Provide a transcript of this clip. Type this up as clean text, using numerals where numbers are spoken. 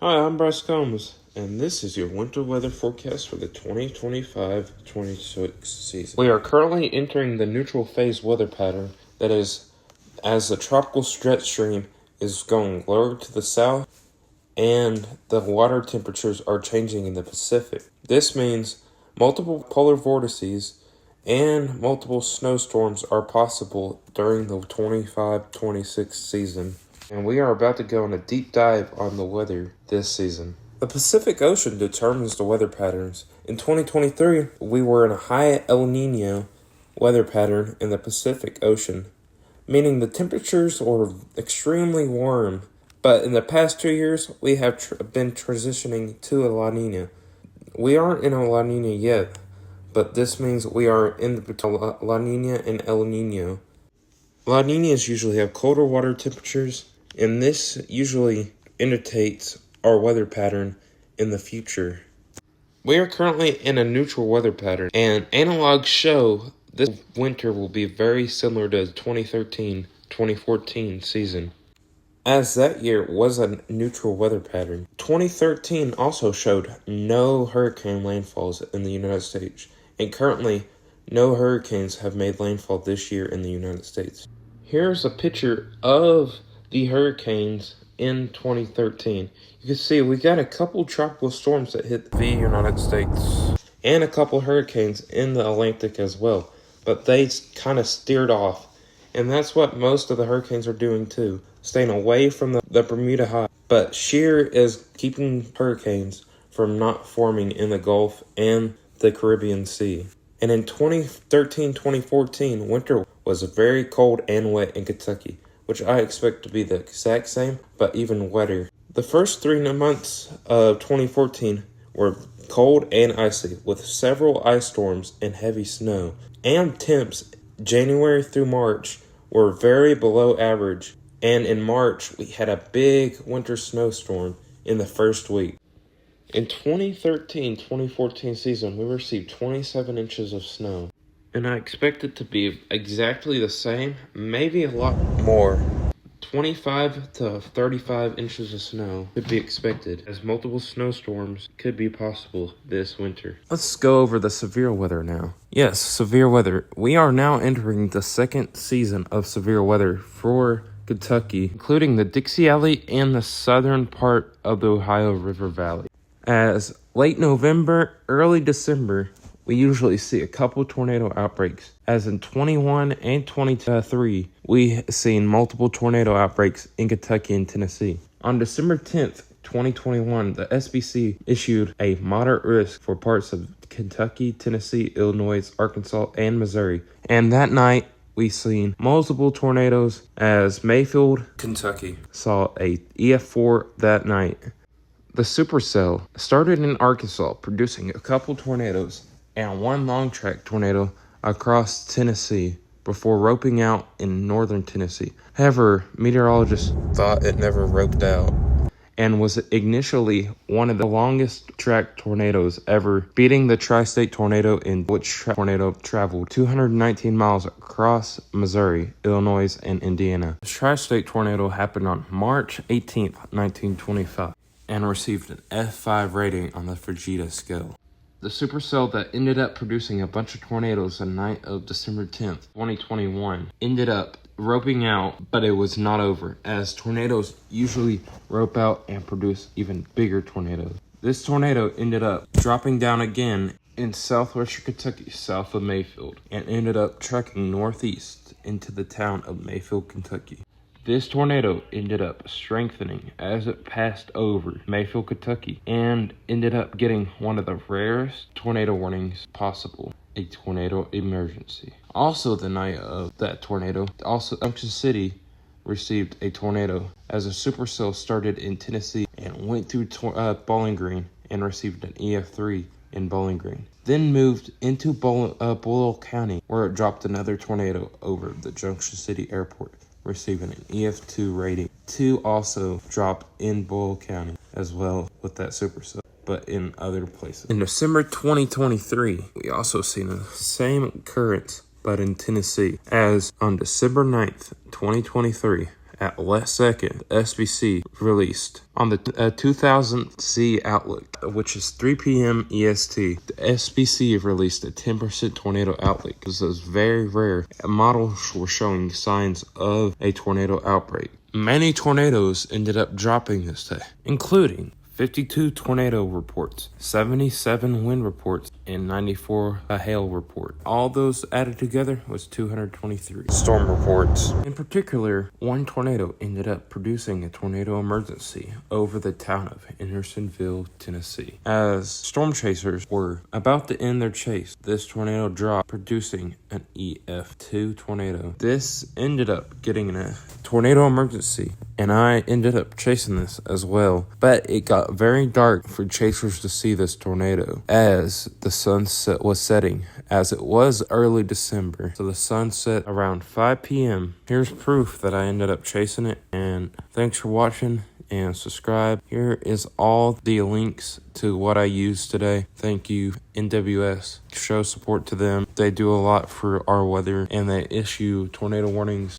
Hi, I'm Bryce Combs, and this is your winter weather forecast for the 2025-26 season. We are currently entering the neutral phase weather pattern, that is, as the tropical jet stream is going lower to the south and the water temperatures are changing in the Pacific. This means multiple polar vortices and multiple snowstorms are possible during the 25-26 season. And we are about to go on a deep dive on the weather this season. The Pacific Ocean determines the weather patterns. In 2023, we were in a high El Nino weather pattern in the Pacific Ocean, meaning the temperatures were extremely warm. But in the past 2 years, we have been transitioning to a La Nina. We aren't in a La Nina yet, but this means we are in between La Nina and El Nino. La Ninas usually have colder water temperatures, and this usually indicates our weather pattern in the future. We are currently in a neutral weather pattern, and analogs show this winter will be very similar to the 2013-2014 season, as that year was a neutral weather pattern. 2013 also showed no hurricane landfalls in the United States, and currently no hurricanes have made landfall this year in the United States. Here's a picture of the hurricanes in 2013. You can see we got a couple tropical storms that hit the United States and a couple hurricanes in the Atlantic as well, but they kind of steered off, and that's what most of the hurricanes are doing too, staying away from the Bermuda High. But shear is keeping hurricanes from not forming in the Gulf and the Caribbean Sea. And in 2013-2014, winter was very cold and wet in Kentucky, which I expect to be the exact same, but even wetter. The first 3 months of 2014 were cold and icy, with several ice storms and heavy snow. And temps, January through March, were very below average. And in March, we had a big winter snowstorm in the first week. In 2013-2014 season, we received 27 inches of snow, and I expect it to be exactly the same, maybe a lot more. 25 to 35 inches of snow could be expected, as multiple snowstorms could be possible this winter. Let's go over the severe weather now. Yes, severe weather. We are now entering the second season of severe weather for Kentucky, including the Dixie Valley and the southern part of the Ohio River Valley. As late November, early December, we usually see a couple tornado outbreaks. As in 21 and 23, we seen multiple tornado outbreaks in Kentucky and Tennessee. On December 10th, 2021, the SBC issued a moderate risk for parts of Kentucky, Tennessee, Illinois, Arkansas, and Missouri. And that night, we seen multiple tornadoes as Mayfield, Kentucky, saw a EF4 that night. The supercell started in Arkansas, producing a couple tornadoes and one long track tornado across Tennessee before roping out in northern Tennessee. However, meteorologists thought it never roped out and was initially one of the longest track tornadoes ever, beating the Tri-State tornado, in which tornado traveled 219 miles across Missouri, Illinois, and Indiana. The Tri-State tornado happened on March 18th, 1925. And received an F5 rating on the Fujita scale. The supercell that ended up producing a bunch of tornadoes the night of December 10th, 2021, ended up roping out, but it was not over, as tornadoes usually rope out and produce even bigger tornadoes. This tornado ended up dropping down again in southwestern Kentucky, south of Mayfield, and ended up trekking northeast into the town of Mayfield, Kentucky. This tornado ended up strengthening as it passed over Mayfield, Kentucky, and ended up getting one of the rarest tornado warnings possible, a tornado emergency. Also the night of that tornado, Junction City received a tornado as a supercell started in Tennessee and went through Bowling Green and received an EF3 in Bowling Green. Then moved into Boyle County, where it dropped another tornado over the Junction City Airport, receiving an EF2 rating. 2 also dropped in Boyle County as well with that supercell, but in other places. In December 2023, we also seen the same occurrence, but in Tennessee, as on December 9th, 2023, at last second, the SBC released on the 2000C outlook, which is 3 p.m. EST. The SBC released a 10% tornado outlook. This is very rare. Models were showing signs of a tornado outbreak. Many tornadoes ended up dropping this day, including 52 tornado reports, 77 wind reports, and 94 hail report. All those added together was 223 storm reports. In particular, one tornado ended up producing a tornado emergency over the town of Hendersonville, Tennessee. As storm chasers were about to end their chase, this tornado dropped, producing an EF2 tornado. This ended up getting a tornado emergency, and I ended up chasing this as well, but it got very dark for chasers to see this tornado as the sunset was setting, as it was early December. So the sun set around 5 p.m. Here's proof that I ended up chasing it, and thanks for watching and subscribe. Here is all the links to what I used today. Thank you, NWS. Show support to them. They do a lot for our weather, and they issue tornado warnings